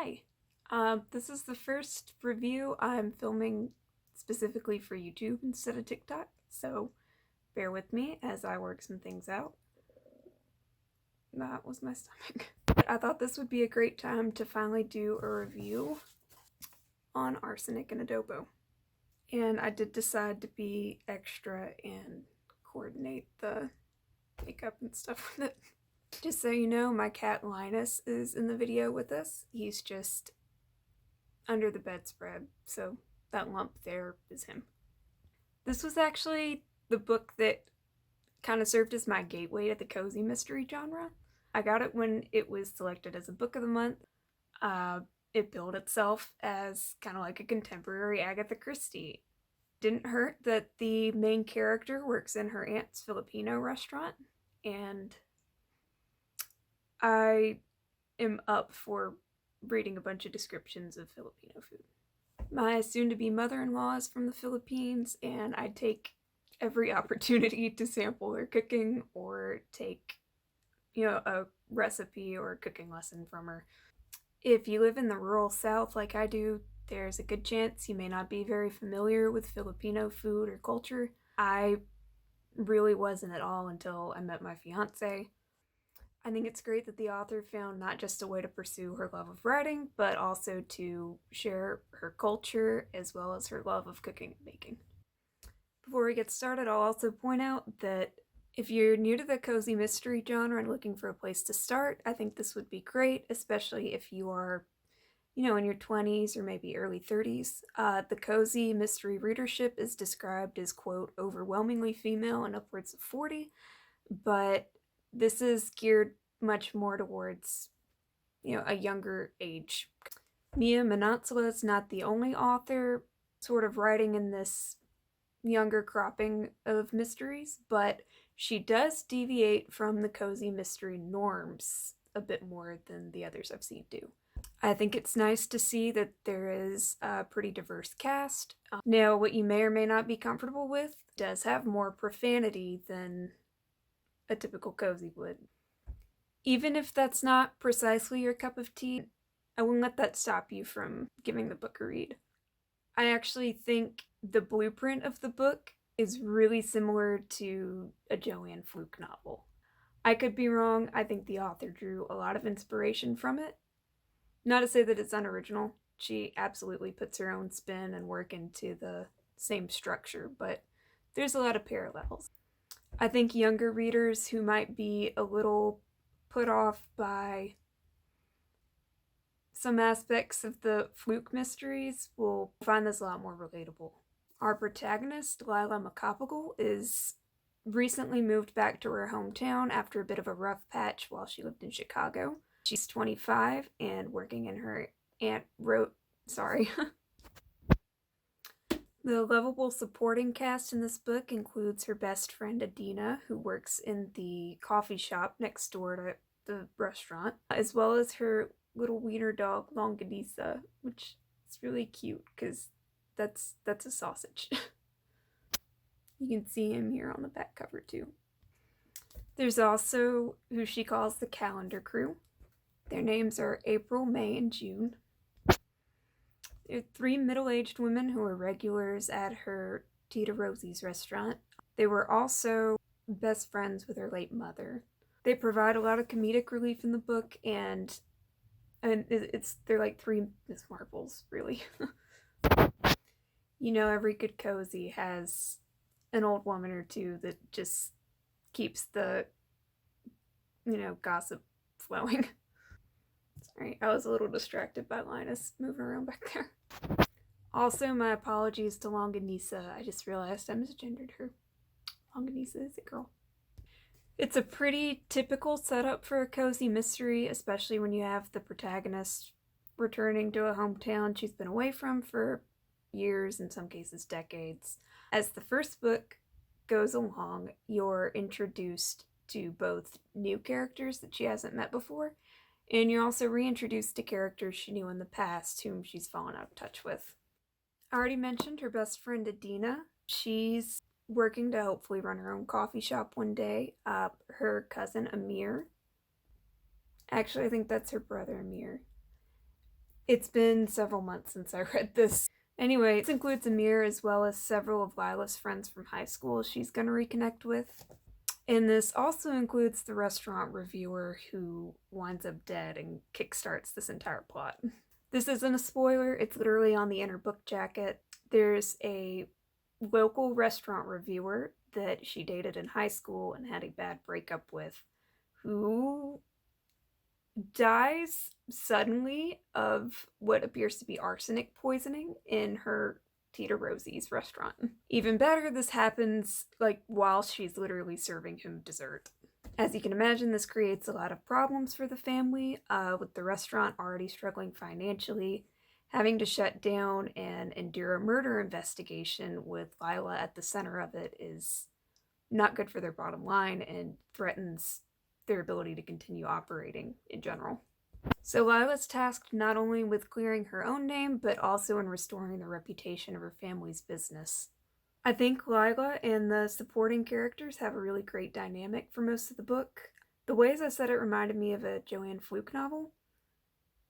Hi. This is the first review I'm filming specifically for YouTube instead of TikTok, so bear with me as I work some things out. That was my stomach. I thought this would be a great time to finally do a review on Arsenic and Adobo. And I did decide to be extra and coordinate the makeup and stuff with it. Just so you know, my cat Linus is in the video with us. He's just under the bedspread, so that lump there is him. This was actually the book that kind of served as my gateway to the cozy mystery genre. I got it when it was selected as a book of the month. It billed itself as kind of like a contemporary Agatha Christie. Didn't hurt that the main character works in her aunt's Filipino restaurant, and I am up for reading a bunch of descriptions of Filipino food. My soon-to-be mother-in-law is from the Philippines, and I take every opportunity to sample her cooking or take, a recipe or a cooking lesson from her. If you live in the rural South like I do, there's a good chance you may not be very familiar with Filipino food or culture. I really wasn't at all until I met my fiance. I think it's great that the author found not just a way to pursue her love of writing, but also to share her culture as well as her love of cooking and baking. Before we get started, I'll also point out that if you're new to the cozy mystery genre and looking for a place to start, I think this would be great, especially if you are, in your 20s or maybe early 30s. The cozy mystery readership is described as, quote, overwhelmingly female and upwards of 40, but this is geared much more towards, a younger age. Manansala is not the only author sort of writing in this younger cropping of mysteries, but she does deviate from the cozy mystery norms a bit more than the others I've seen do. I think it's nice to see that there is a pretty diverse cast. Now, what you may or may not be comfortable with does have more profanity than a typical cozy would. Even if that's not precisely your cup of tea, I won't let that stop you from giving the book a read. I actually think the blueprint of the book is really similar to a Joanne Fluke novel. I could be wrong. I think the author drew a lot of inspiration from it. Not to say that it's unoriginal. She absolutely puts her own spin and work into the same structure, but there's a lot of parallels. I think younger readers who might be a little put off by some aspects of the Fluke mysteries will find this a lot more relatable. Our protagonist, Lila McCopigal, is recently moved back to her hometown after a bit of a rough patch while she lived in Chicago. She's 25 and working in her The lovable supporting cast in this book includes her best friend Adina, who works in the coffee shop next door to the restaurant, as well as her little wiener dog Longanisa, which is really cute because that's a sausage. You can see him here on the back cover too. There's also who she calls the calendar crew. Their names are April, May, and June. There are 3 middle-aged women who are regulars at her Tita Rosie's restaurant. They were also best friends with her late mother. They provide a lot of comedic relief in the book, and they're like 3 Miss Marples, really. Every good cozy has an old woman or two that just keeps the, gossip flowing. Sorry, I was a little distracted by Linus moving around back there. Also, my apologies to Longanisa. I just realized I misgendered her. Longanisa is a girl. It's a pretty typical setup for a cozy mystery, especially when you have the protagonist returning to a hometown she's been away from for years, in some cases decades. As the first book goes along, you're introduced to both new characters that she hasn't met before, and you're also reintroduced to characters she knew in the past whom she's fallen out of touch with. I already mentioned her best friend Adina. She's working to hopefully run her own coffee shop one day. Her cousin Amir, actually I think that's her brother Amir, It's been several months since I read this. Anyway, this includes Amir as well as several of Lila's friends from high school she's going to reconnect with. And this also includes the restaurant reviewer who winds up dead and kickstarts this entire plot. This isn't a spoiler, it's literally on the inner book jacket. There's a local restaurant reviewer that she dated in high school and had a bad breakup with, who dies suddenly of what appears to be arsenic poisoning in her Tita Rosie's restaurant. Even better, this happens while she's literally serving him dessert. As you can imagine, this creates a lot of problems for the family, with the restaurant already struggling financially, having to shut down and endure a murder investigation with Lila at the center of it is not good for their bottom line and threatens their ability to continue operating in general. So Lila's tasked not only with clearing her own name, but also in restoring the reputation of her family's business. I think Lila and the supporting characters have a really great dynamic for most of the book. The way, as I said, it reminded me of a Joanne Fluke novel.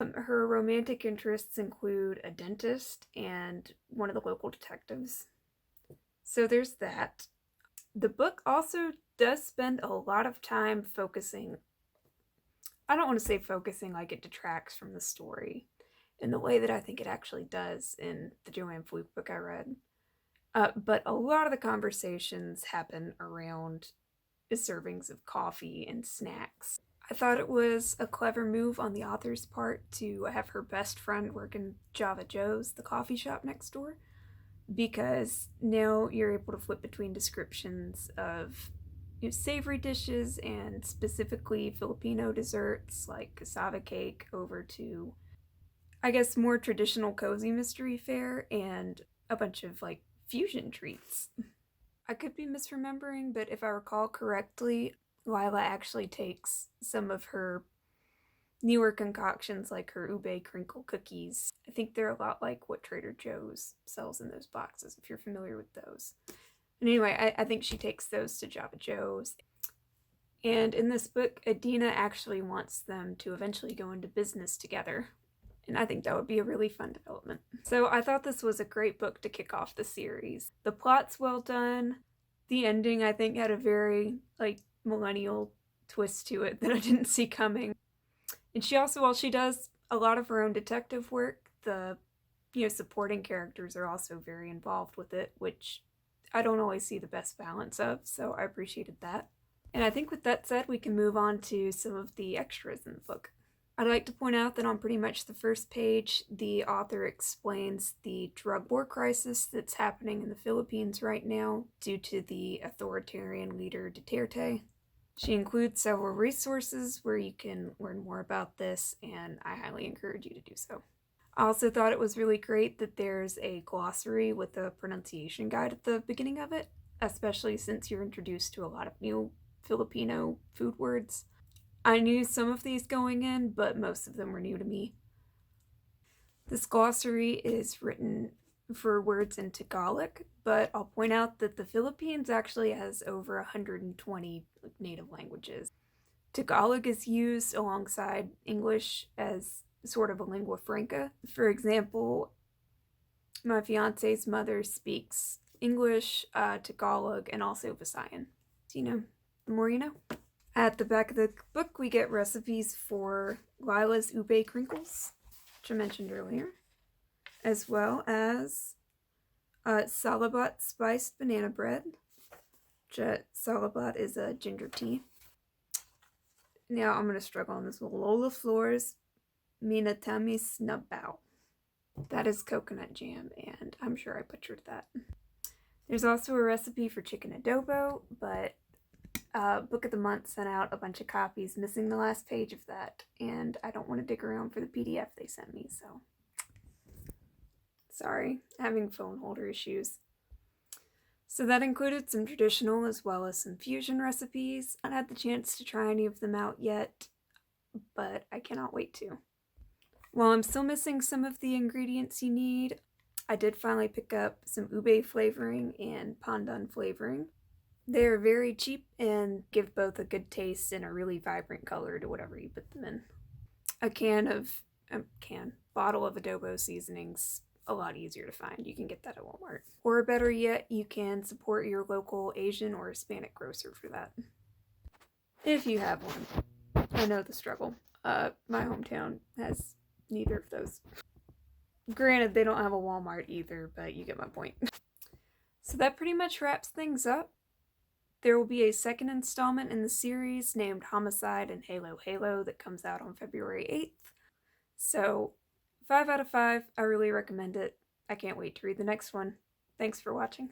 Her romantic interests include a dentist and one of the local detectives. So there's that. The book also does spend a lot of time focusing, I don't want to say focusing like it detracts from the story in the way that I think it actually does in the Joanne Fluke book I read. But a lot of the conversations happen around servings of coffee and snacks. I thought it was a clever move on the author's part to have her best friend work in Java Joe's, the coffee shop next door, because now you're able to flip between descriptions of savory dishes and specifically Filipino desserts like cassava cake over to, I guess, more traditional cozy mystery fare and a bunch of fusion treats. I could be misremembering, but if I recall correctly, Lila actually takes some of her newer concoctions like her ube crinkle cookies. I think they're a lot like what Trader Joe's sells in those boxes, if you're familiar with those. And anyway, I think she takes those to Java Joe's. And in this book, Adina actually wants them to eventually go into business together. And I think that would be a really fun development. So I thought this was a great book to kick off the series. The plot's well done. The ending, I think, had a very, millennial twist to it that I didn't see coming. And she also, while she does a lot of her own detective work, the, supporting characters are also very involved with it, which I don't always see the best balance of, so I appreciated that. And I think with that said, we can move on to some of the extras in the book. I'd like to point out that on pretty much the first page, the author explains the drug war crisis that's happening in the Philippines right now due to the authoritarian leader Duterte. She includes several resources where you can learn more about this, and I highly encourage you to do so. I also thought it was really great that there's a glossary with a pronunciation guide at the beginning of it, especially since you're introduced to a lot of new Filipino food words. I knew some of these going in, but most of them were new to me. This glossary is written for words in Tagalog, but I'll point out that the Philippines actually has over 120 native languages. Tagalog is used alongside English as sort of a lingua franca. For example, my fiance's mother speaks English, Tagalog, and also Visayan. So, the more you know. At the back of the book, we get recipes for Lila's ube crinkles, which I mentioned earlier, as well as salabat spiced banana bread, which salabat is a ginger tea. Now I'm going to struggle on this one. Lola Floor's Minatamis Nabao. That is coconut jam, and I'm sure I butchered that. There's also a recipe for chicken adobo, but Book of the Month sent out a bunch of copies missing the last page of that, and I don't want to dig around for the PDF they sent me, so sorry, having phone holder issues. So that included some traditional as well as some fusion recipes. I haven't had the chance to try any of them out yet, but I cannot wait to. While I'm still missing some of the ingredients you need, I did finally pick up some ube flavoring and pandan flavoring. They're very cheap and give both a good taste and a really vibrant color to whatever you put them in. bottle of adobo seasonings a lot easier to find. You can get that at Walmart. Or better yet, you can support your local Asian or Hispanic grocer for that. If you have one. I know the struggle. My hometown has neither of those. Granted, they don't have a Walmart either, but you get my point. So that pretty much wraps things up. There will be a second installment in the series named Homicide and Halo Halo that comes out on February 8th. So, 5 out of 5. I really recommend it. I can't wait to read the next one. Thanks for watching.